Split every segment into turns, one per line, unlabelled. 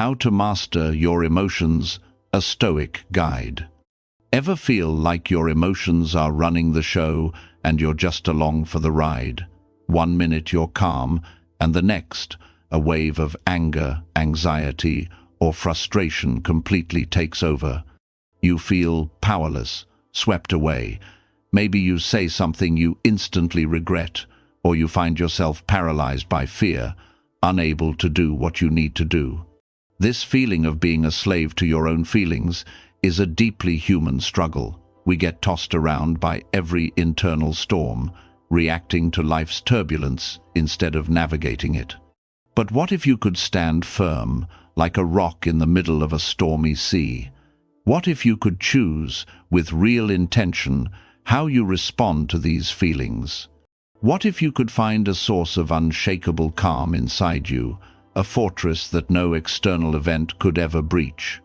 How to Master Your Emotions, a Stoic Guide. Ever feel like your emotions are running the show and you're just along for the ride? 1 minute you're calm, and the next, a wave of anger, anxiety, or frustration completely takes over. You feel powerless, swept away. Maybe you say something you instantly regret, or you find yourself paralyzed by fear, unable to do what you need to do. This feeling of being a slave to your own feelings is a deeply human struggle. We get tossed around by every internal storm, reacting to life's turbulence instead of navigating it. But what if you could stand firm, like a rock in the middle of a stormy sea? What if you could choose, with real intention, how you respond to these feelings? What if you could find a source of unshakable calm inside you, a fortress that no external event could ever breach?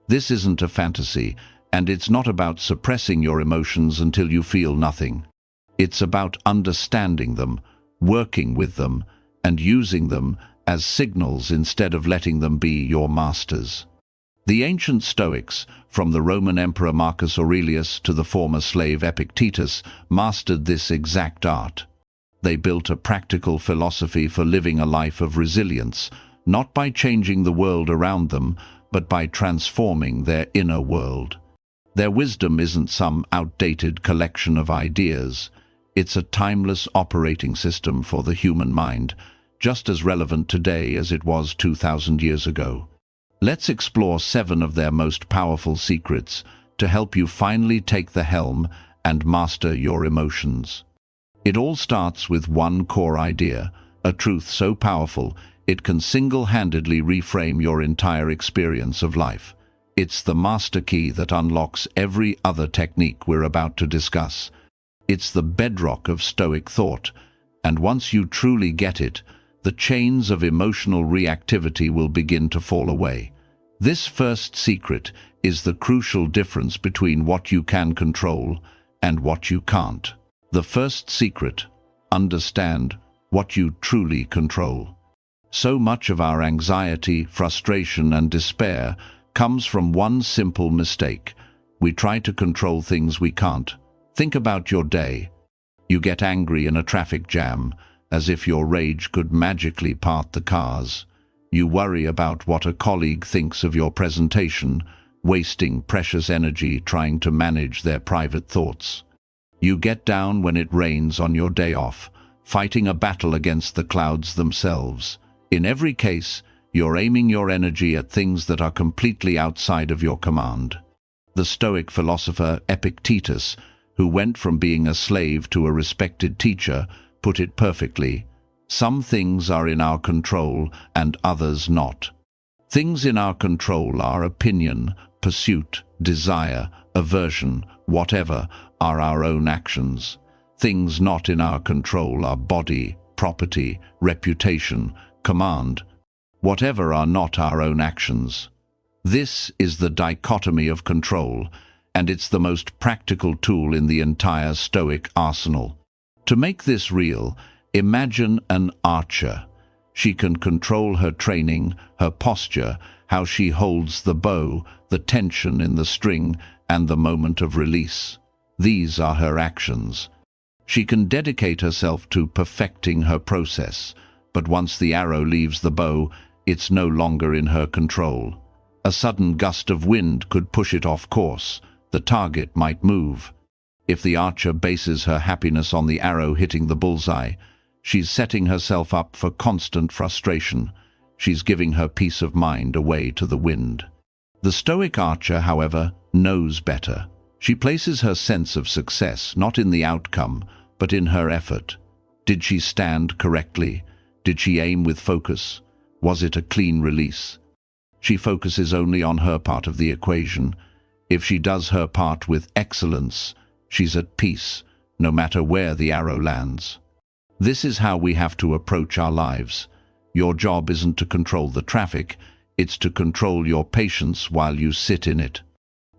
This isn't a fantasy, and it's not about suppressing your emotions until you feel nothing. It's about understanding them, working with them, and using them as signals instead of letting them be your masters. The ancient Stoics, from the Roman Emperor Marcus Aurelius to the former slave Epictetus, mastered this exact art. They built a practical philosophy for living a life of resilience, not by changing the world around them, but by transforming their inner world. Their wisdom isn't some outdated collection of ideas. It's a timeless operating system for the human mind, just as relevant today as it was 2,000 years ago. Let's explore 7 of their most powerful secrets to help you finally take the helm and master your emotions. It all starts with one core idea, a truth so powerful it can single-handedly reframe your entire experience of life. It's the master key that unlocks every other technique we're about to discuss. It's the bedrock of Stoic thought, and once you truly get it, the chains of emotional reactivity will begin to fall away. This first secret is the crucial difference between what you can control and what you can't. The first secret: understand what you truly control. So much of our anxiety, frustration, and despair comes from one simple mistake. We try to control things we can't. Think about your day. You get angry in a traffic jam, as if your rage could magically part the cars. You worry about what a colleague thinks of your presentation, wasting precious energy trying to manage their private thoughts. You get down when it rains on your day off, fighting a battle against the clouds themselves. In every case, you're aiming your energy at things that are completely outside of your command. The Stoic philosopher Epictetus, who went from being a slave to a respected teacher, put it perfectly: some things are in our control and others not. Things in our control are opinion, pursuit, desire, aversion, whatever, are our own actions. Things not in our control are body, property, reputation, command, whatever are not our own actions. This is the dichotomy of control, and it's the most practical tool in the entire Stoic arsenal. To make this real, imagine an archer. She can control her training, her posture, how she holds the bow, the tension in the string, and the moment of release. These are her actions. She can dedicate herself to perfecting her process, but once the arrow leaves the bow, it's no longer in her control. A sudden gust of wind could push it off course. The target might move. If the archer bases her happiness on the arrow hitting the bullseye, she's setting herself up for constant frustration. She's giving her peace of mind away to the wind. The Stoic archer, however, knows better. She places her sense of success not in the outcome, but in her effort. Did she stand correctly? Did she aim with focus? Was it a clean release? She focuses only on her part of the equation. If she does her part with excellence, she's at peace, no matter where the arrow lands. This is how we have to approach our lives. Your job isn't to control the traffic, it's to control your patience while you sit in it.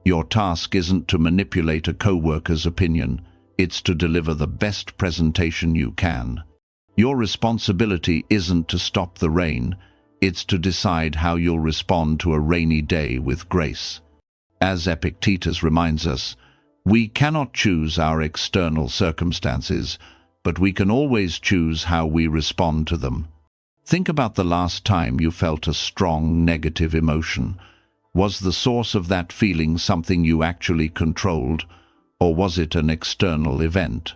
Your task isn't to manipulate a co-worker's opinion, it's to deliver the best presentation you can. Your responsibility isn't to stop the rain, It's to decide how you'll respond to a rainy day with grace. As Epictetus reminds us, we cannot choose our external circumstances, but we can always choose how we respond to them. Think about the last time you felt a strong negative emotion. Was the source of that feeling something you actually controlled, or was it an external event?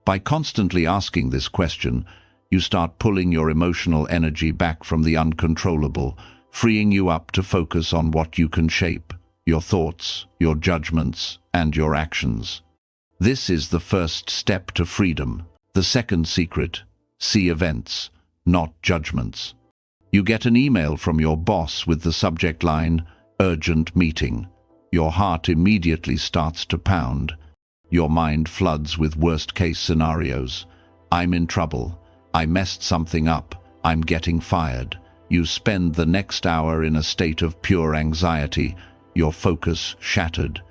By constantly asking this question, you start pulling your emotional energy back from the uncontrollable, freeing you up to focus on what you can shape: your thoughts, your judgments, and your actions. This is the first step to freedom. The second secret: see events, not judgments. You get an email from your boss with the subject line, "Urgent meeting." Your heart immediately starts to pound. Your mind floods with worst-case scenarios. I'm in trouble. I messed something up. I'm getting fired. You spend the next hour in a state of pure anxiety, your focus shattered.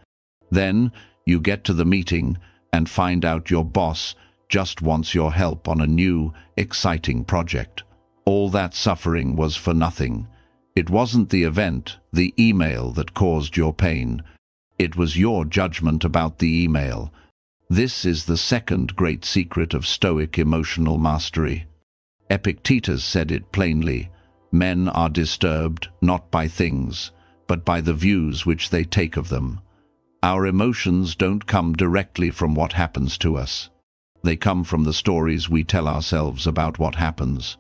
Then you get to the meeting and find out your boss just wants your help on a new, exciting project. All that suffering was for nothing. It wasn't the event, the email, that caused your pain. It was your judgment about the email. This is the second great secret of Stoic emotional mastery. Epictetus said it plainly: men are disturbed not by things, but by the views which they take of them. Our emotions don't come directly from what happens to us. They come from the stories we tell ourselves about what happens.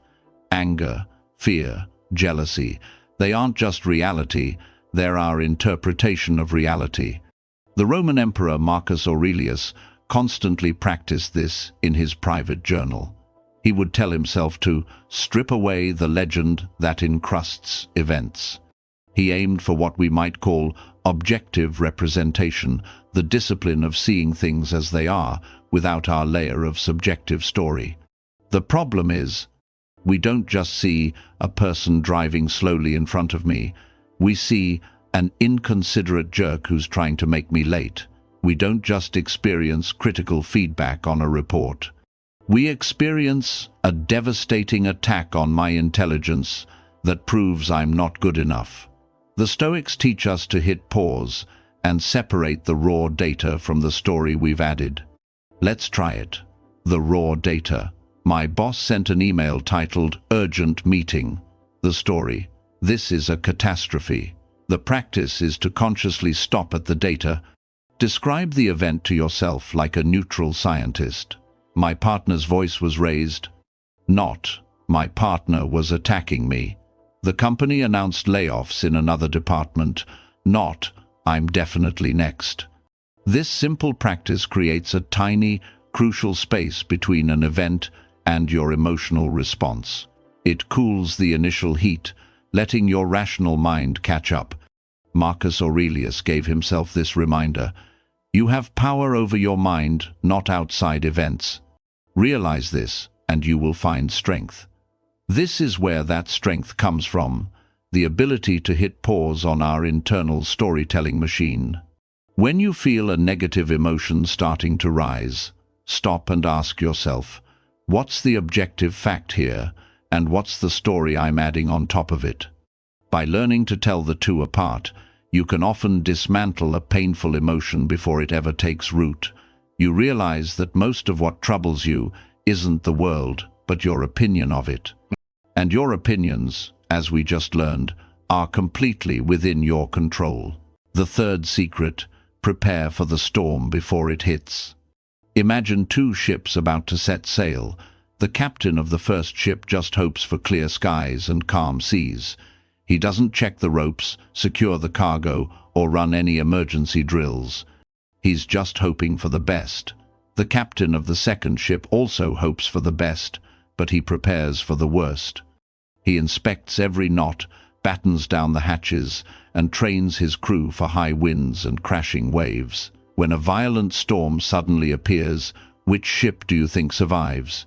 Anger, fear, jealousy, they aren't just reality, they're our interpretation of reality. The Roman Emperor Marcus Aurelius constantly practiced this in his private journal. He would tell himself to strip away the legend that encrusts events. He aimed for what we might call objective representation, the discipline of seeing things as they are, without our layer of subjective story. The problem is, we don't just see a person driving slowly in front of me. We see an inconsiderate jerk who's trying to make me late. We don't just experience critical feedback on a report. We experience a devastating attack on my intelligence that proves I'm not good enough. The Stoics teach us to hit pause and separate the raw data from the story we've added. Let's try it. The raw data. My boss sent an email titled "Urgent Meeting." The story: this is a catastrophe. The practice is to consciously stop at the data. Describe the event to yourself like a neutral scientist. My partner's voice was raised. Not, my partner was attacking me. The company announced layoffs in another department. Not, I'm definitely next. This simple practice creates a tiny, crucial space between an event and your emotional response. It cools the initial heat, letting your rational mind catch up. Marcus Aurelius gave himself this reminder: you have power over your mind, not outside events. Realize this, and you will find strength. This is where that strength comes from, the ability to hit pause on our internal storytelling machine. When you feel a negative emotion starting to rise, stop and ask yourself, what's the objective fact here, and what's the story I'm adding on top of it? By learning to tell the two apart, you can often dismantle a painful emotion before it ever takes root. You realize that most of what troubles you isn't the world, but your opinion of it. And your opinions, as we just learned, are completely within your control. The third secret: prepare for the storm before it hits. Imagine two ships about to set sail. The captain of the first ship just hopes for clear skies and calm seas. He doesn't check the ropes, secure the cargo, or run any emergency drills. He's just hoping for the best. The captain of the second ship also hopes for the best, but he prepares for the worst. He inspects every knot, battens down the hatches, and trains his crew for high winds and crashing waves. When a violent storm suddenly appears, which ship do you think survives?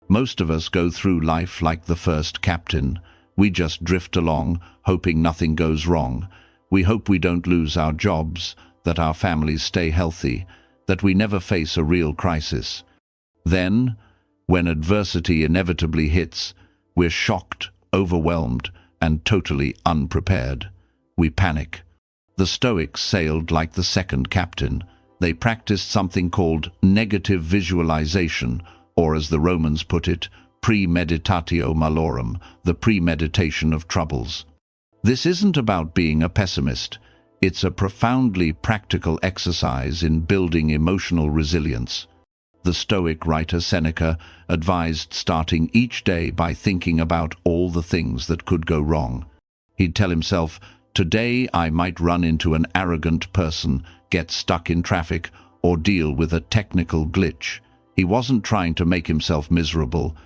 Most of us go through life like the first captain. We just drift along, hoping nothing goes wrong. We hope we don't lose our jobs, that our families stay healthy, that we never face a real crisis. Then, when adversity inevitably hits, we're shocked, overwhelmed, and totally unprepared. We panic. The Stoics sailed like the second captain. They practiced something called negative visualization, or as the Romans put it, premeditatio malorum, the premeditation of troubles. This isn't about being a pessimist. It's a profoundly practical exercise in building emotional resilience. The Stoic writer Seneca advised starting each day by thinking about all the things that could go wrong. He'd tell himself, "Today I might run into an arrogant person, get stuck in traffic, or deal with a technical glitch." He wasn't trying to make himself miserable.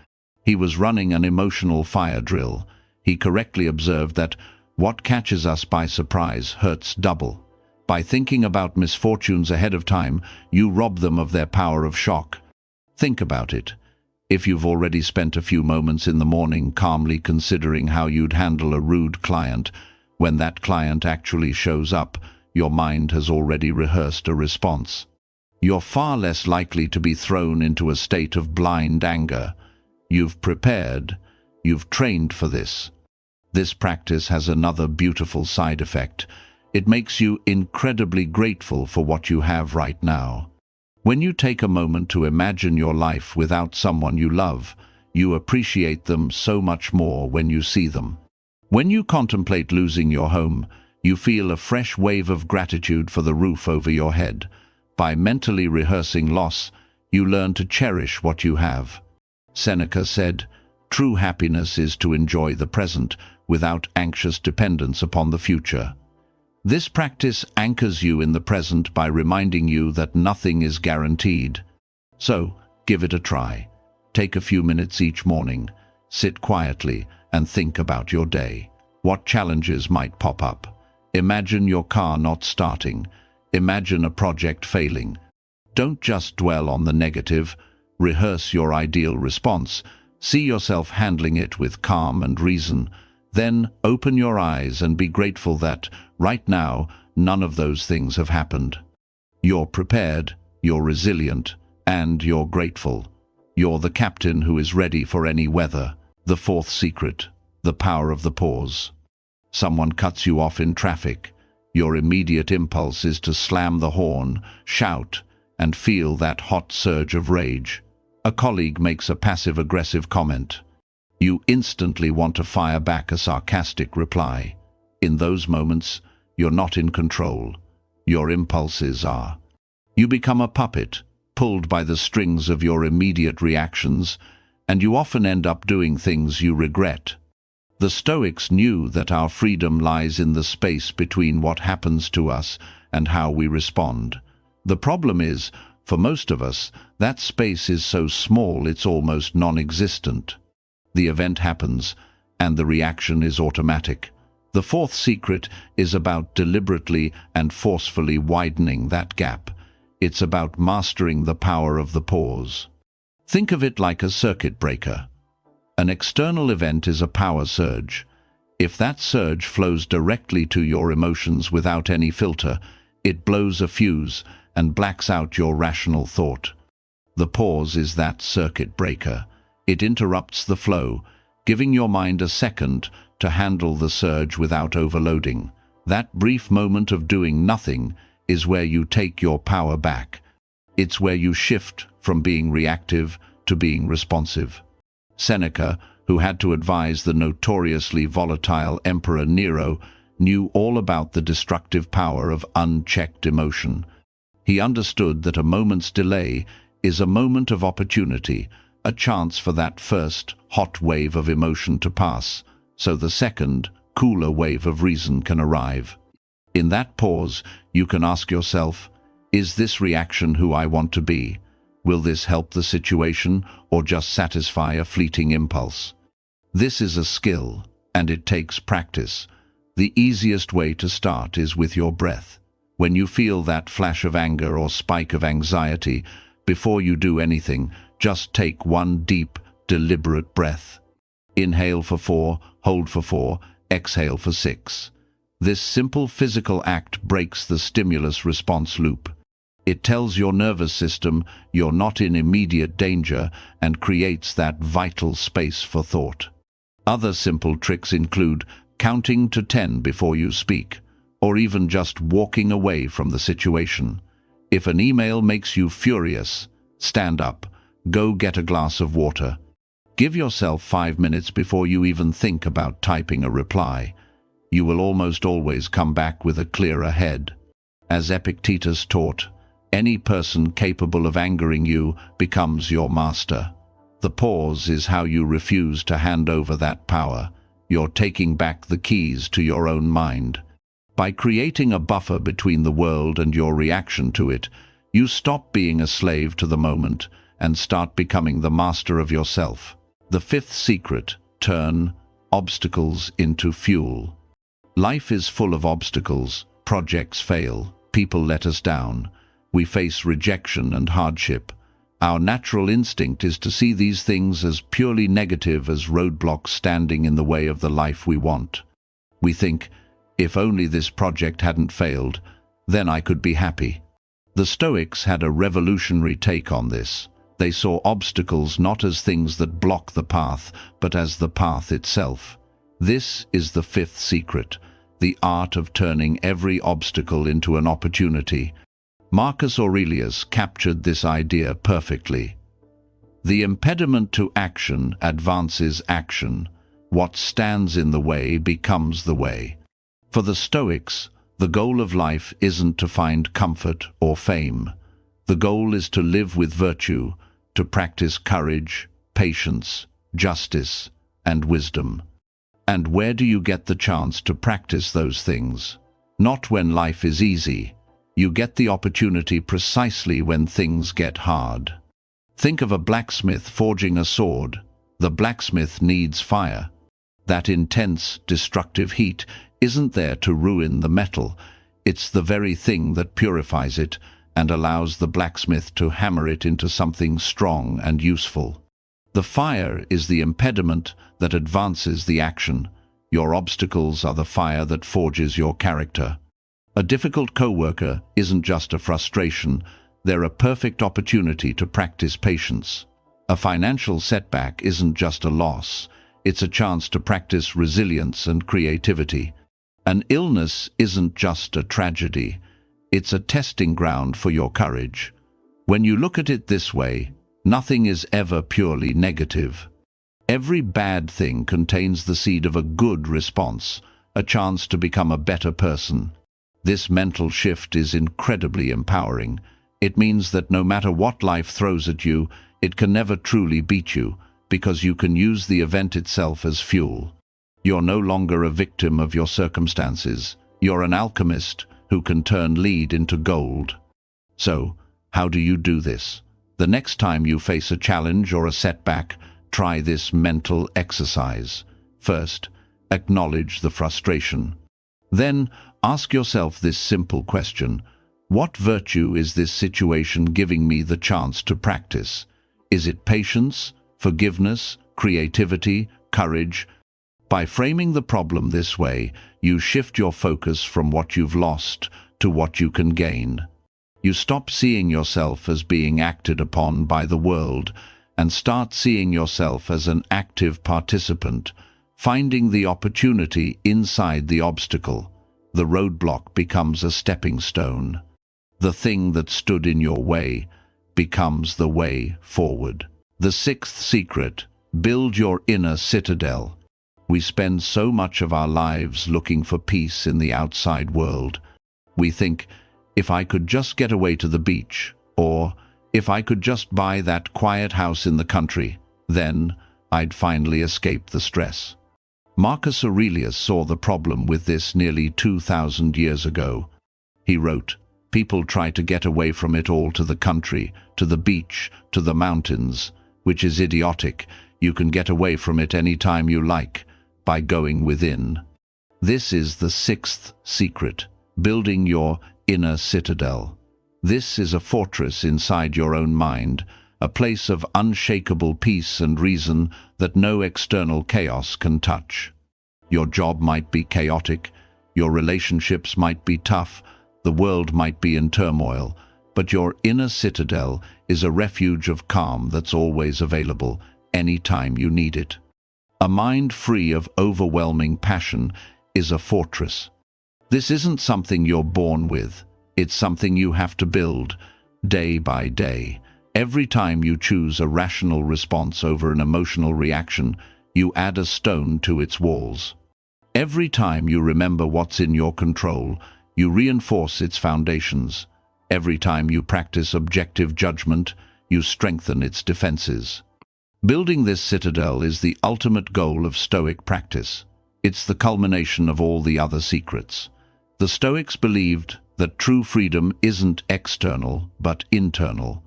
He was running an emotional fire drill. He correctly observed that what catches us by surprise hurts double. By thinking about misfortunes ahead of time, you rob them of their power of shock. Think about it. If you've already spent a few moments in the morning calmly considering how you'd handle a rude client, when that client actually shows up, your mind has already rehearsed a response. You're far less likely to be thrown into a state of blind anger. You've prepared. You've trained for this. This practice has another beautiful side effect. It makes you incredibly grateful for what you have right now. When you take a moment to imagine your life without someone you love, you appreciate them so much more when you see them. When you contemplate losing your home, you feel a fresh wave of gratitude for the roof over your head. By mentally rehearsing loss, you learn to cherish what you have. Seneca said, "True happiness is to enjoy the present without anxious dependence upon the future." This practice anchors you in the present by reminding you that nothing is guaranteed. So, give it a try. Take a few minutes each morning, sit quietly, and think about your day. What challenges might pop up? Imagine your car not starting. Imagine a project failing. Don't just dwell on the negative. Rehearse your ideal response. See yourself handling it with calm and reason. Then open your eyes and be grateful that, right now, none of those things have happened. You're prepared, you're resilient, and you're grateful. You're the captain who is ready for any weather. The fourth secret, the power of the pause. Someone cuts you off in traffic. Your immediate impulse is to slam the horn, shout, and feel that hot surge of rage. A colleague makes a passive-aggressive comment. You instantly want to fire back a sarcastic reply. In those moments, you're not in control. Your impulses are. You become a puppet, pulled by the strings of your immediate reactions, and you often end up doing things you regret. The Stoics knew that our freedom lies in the space between what happens to us and how we respond. The problem is, for most of us, that space is so small it's almost non-existent. The event happens, and the reaction is automatic. The fourth secret is about deliberately and forcefully widening that gap. It's about mastering the power of the pause. Think of it like a circuit breaker. An external event is a power surge. If that surge flows directly to your emotions without any filter, it blows a fuse and blacks out your rational thought. The pause is that circuit breaker. It interrupts the flow, giving your mind a second to handle the surge without overloading. That brief moment of doing nothing is where you take your power back. It's where you shift from being reactive to being responsive. Seneca, who had to advise the notoriously volatile Emperor Nero, knew all about the destructive power of unchecked emotion. He understood that a moment's delay is a moment of opportunity, a chance for that first hot wave of emotion to pass, so the second, cooler wave of reason can arrive. In that pause, you can ask yourself, is this reaction who I want to be? Will this help the situation or just satisfy a fleeting impulse? This is a skill, and it takes practice. The easiest way to start is with your breath. When you feel that flash of anger or spike of anxiety, before you do anything, just take one deep, deliberate breath. Inhale for 4, hold for 4, exhale for 6. This simple physical act breaks the stimulus-response loop. It tells your nervous system you're not in immediate danger and creates that vital space for thought. Other simple tricks include counting to 10 before you speak, or even just walking away from the situation. If an email makes you furious, stand up, go get a glass of water. Give yourself 5 minutes before you even think about typing a reply. You will almost always come back with a clearer head. As Epictetus taught, any person capable of angering you becomes your master. The pause is how you refuse to hand over that power. You're taking back the keys to your own mind. By creating a buffer between the world and your reaction to it, you stop being a slave to the moment and start becoming the master of yourself. The fifth secret: turn obstacles into fuel. Life is full of obstacles. Projects fail. People let us down. We face rejection and hardship. Our natural instinct is to see these things as purely negative, as roadblocks standing in the way of the life we want. We think, if only this project hadn't failed, then I could be happy. The Stoics had a revolutionary take on this. They saw obstacles not as things that block the path, but as the path itself. This is the fifth secret, the art of turning every obstacle into an opportunity. Marcus Aurelius captured this idea perfectly. The impediment to action advances action. What stands in the way becomes the way. For the Stoics, the goal of life isn't to find comfort or fame. The goal is to live with virtue, to practice courage, patience, justice, and wisdom. And where do you get the chance to practice those things? Not when life is easy. You get the opportunity precisely when things get hard. Think of a blacksmith forging a sword. The blacksmith needs fire. That intense, destructive heat isn't there to ruin the metal. It's the very thing that purifies it and allows the blacksmith to hammer it into something strong and useful. The fire is the impediment that advances the action. Your obstacles are the fire that forges your character. A difficult coworker isn't just a frustration, they're a perfect opportunity to practice patience. A financial setback isn't just a loss, it's a chance to practice resilience and creativity. An illness isn't just a tragedy, it's a testing ground for your courage. When you look at it this way, nothing is ever purely negative. Every bad thing contains the seed of a good response, a chance to become a better person. This mental shift is incredibly empowering. It means that no matter what life throws at you, it can never truly beat you, because you can use the event itself as fuel. You're no longer a victim of your circumstances. You're an alchemist who can turn lead into gold. So, how do you do this? The next time you face a challenge or a setback, try this mental exercise. First, acknowledge the frustration. Then, ask yourself this simple question: what virtue is this situation giving me the chance to practice? Is it patience, forgiveness, creativity, courage? By framing the problem this way, you shift your focus from what you've lost to what you can gain. You stop seeing yourself as being acted upon by the world and start seeing yourself as an active participant, finding the opportunity inside the obstacle. The roadblock becomes a stepping stone. The thing that stood in your way becomes the way forward. The sixth secret: build your inner citadel. We spend so much of our lives looking for peace in the outside world. We think, if I could just get away to the beach, or if I could just buy that quiet house in the country, then I'd finally escape the stress. Marcus Aurelius saw the problem with this nearly 2,000 years ago. He wrote, "People try to get away from it all to the country, to the beach, to the mountains, which is idiotic. You can get away from it any time you like, by going within." This is the sixth secret: building your inner citadel. This is a fortress inside your own mind, a place of unshakable peace and reason that no external chaos can touch. Your job might be chaotic, your relationships might be tough, the world might be in turmoil, but your inner citadel is a refuge of calm that's always available, any time you need it. A mind free of overwhelming passion is a fortress. This isn't something you're born with. It's something you have to build, day by day. Every time you choose a rational response over an emotional reaction, you add a stone to its walls. Every time you remember what's in your control, you reinforce its foundations. Every time you practice objective judgment, you strengthen its defenses. Building this citadel is the ultimate goal of Stoic practice. It's the culmination of all the other secrets. The Stoics believed that true freedom isn't external, but internal.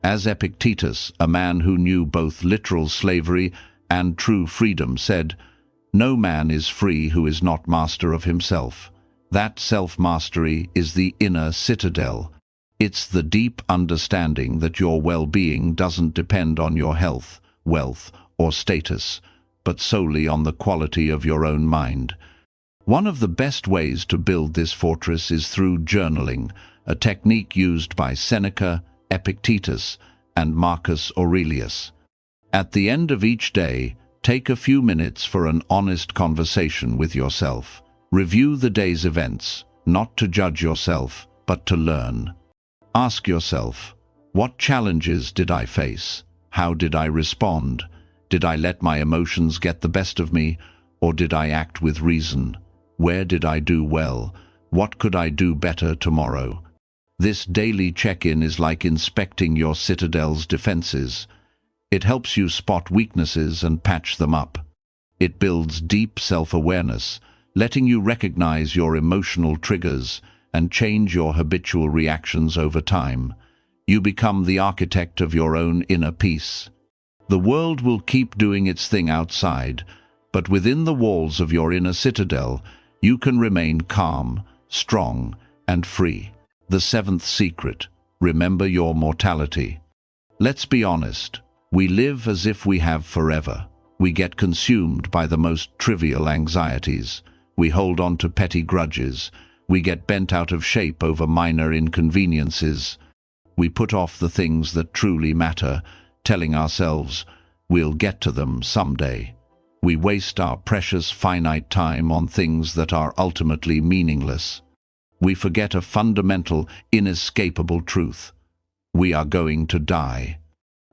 As Epictetus, a man who knew both literal slavery and true freedom, said, "No man is free who is not master of himself." That self-mastery is the inner citadel. It's the deep understanding that your well-being doesn't depend on your health, wealth, or status, but solely on the quality of your own mind. One of the best ways to build this fortress is through journaling, a technique used by Seneca, Epictetus, and Marcus Aurelius. At the end of each day, take a few minutes for an honest conversation with yourself. Review the day's events, not to judge yourself, but to learn. Ask yourself, what challenges did I face? How did I respond? Did I let my emotions get the best of me, or did I act with reason? Where did I do well? What could I do better tomorrow? This daily check-in is like inspecting your citadel's defenses. It helps you spot weaknesses and patch them up. It builds deep self-awareness, letting you recognize your emotional triggers and change your habitual reactions over time. You become the architect of your own inner peace. The world will keep doing its thing outside, but within the walls of your inner citadel, you can remain calm, strong, and free. The seventh secret: remember your mortality. Let's be honest, we live as if we have forever. We get consumed by the most trivial anxieties. We hold on to petty grudges. We get bent out of shape over minor inconveniences. We put off the things that truly matter, telling ourselves, we'll get to them someday. We waste our precious finite time on things that are ultimately meaningless. We forget a fundamental, inescapable truth. We are going to die.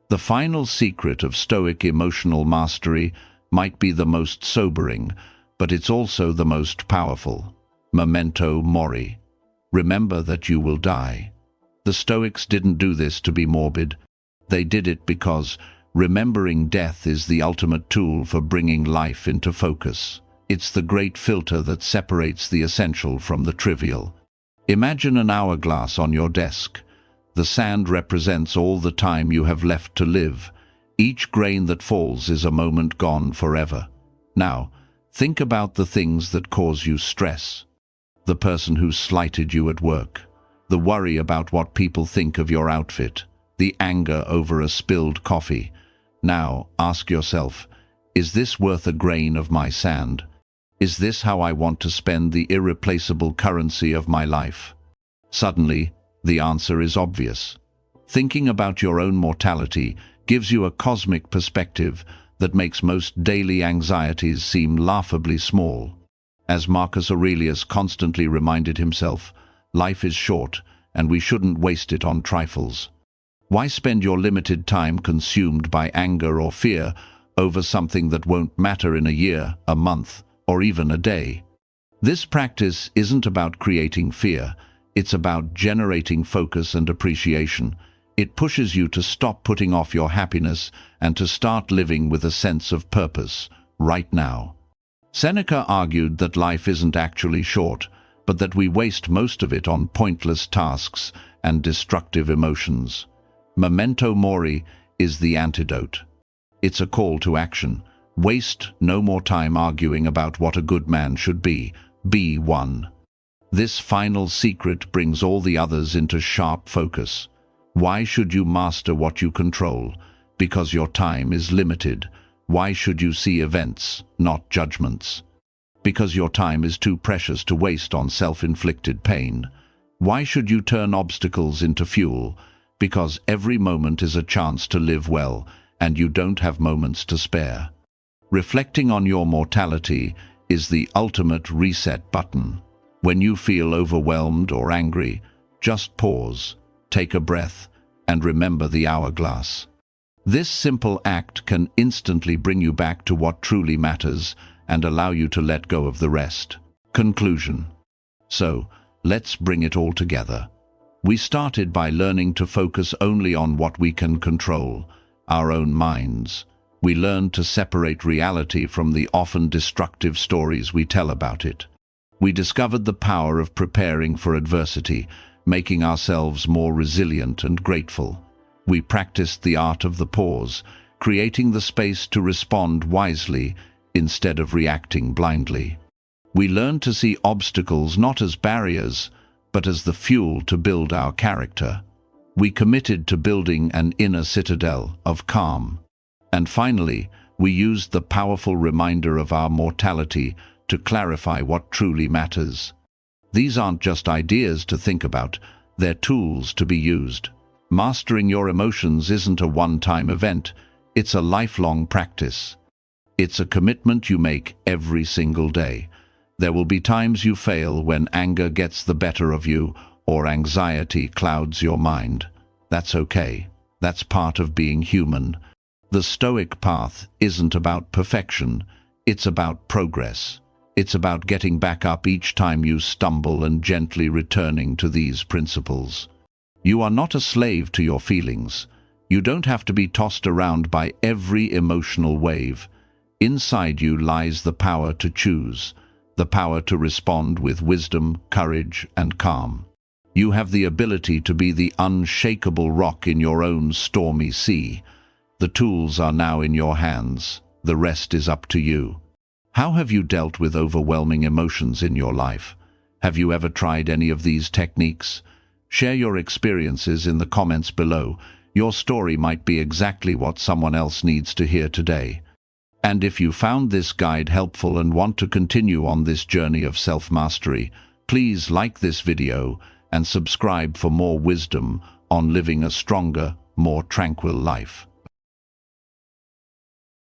The final secret of Stoic emotional mastery might be the most sobering, but it's also the most powerful. Memento Mori. Remember that you will die. The Stoics didn't do this to be morbid. They did it because remembering death is the ultimate tool for bringing life into focus. It's the great filter that separates the essential from the trivial. Imagine an hourglass on your desk. The sand represents all the time you have left to live. Each grain that falls is a moment gone forever. Now, think about the things that cause you stress. The person who slighted you at work. The worry about what people think of your outfit. The anger over a spilled coffee. Now, ask yourself, is this worth a grain of my sand? Is this how I want to spend the irreplaceable currency of my life? Suddenly, the answer is obvious. Thinking about your own mortality gives you a cosmic perspective that makes most daily anxieties seem laughably small. As Marcus Aurelius constantly reminded himself, life is short, and we shouldn't waste it on trifles. Why spend your limited time consumed by anger or fear over something that won't matter in a year, a month, or even a day? This practice isn't about creating fear, it's about generating focus and appreciation. It pushes you to stop putting off your happiness and to start living with a sense of purpose, right now. Seneca argued that life isn't actually short, but that we waste most of it on pointless tasks and destructive emotions. Memento Mori is the antidote. It's a call to action. Waste no more time arguing about what a good man should be. Be one. This final secret brings all the others into sharp focus. Why should you master what you control? Because your time is limited. Why should you see events, not judgments? Because your time is too precious to waste on self-inflicted pain. Why should you turn obstacles into fuel? Because every moment is a chance to live well, and you don't have moments to spare. Reflecting on your mortality is the ultimate reset button. When you feel overwhelmed or angry, just pause, take a breath, and remember the hourglass. This simple act can instantly bring you back to what truly matters and allow you to let go of the rest. Conclusion. So, let's bring it all together. We started by learning to focus only on what we can control, our own minds. We learned to separate reality from the often destructive stories we tell about it. We discovered the power of preparing for adversity, making ourselves more resilient and grateful. We practiced the art of the pause, creating the space to respond wisely instead of reacting blindly. We learned to see obstacles not as barriers, but as the fuel to build our character. We committed to building an inner citadel of calm. And finally, we used the powerful reminder of our mortality to clarify what truly matters. These aren't just ideas to think about, they're tools to be used. Mastering your emotions isn't a one-time event, it's a lifelong practice. It's a commitment you make every single day. There will be times you fail when anger gets the better of you or anxiety clouds your mind. That's okay. That's part of being human. The Stoic path isn't about perfection, it's about progress. It's about getting back up each time you stumble and gently returning to these principles. You are not a slave to your feelings. You don't have to be tossed around by every emotional wave. Inside you lies the power to choose, the power to respond with wisdom, courage, and calm. You have the ability to be the unshakable rock in your own stormy sea. The tools are now in your hands. The rest is up to you. How have you dealt with overwhelming emotions in your life? Have you ever tried any of these techniques? Share your experiences in the comments below. Your story might be exactly what someone else needs to hear today. And if you found this guide helpful and want to continue on this journey of self-mastery, please like this video and subscribe for more wisdom on living a stronger, more tranquil life.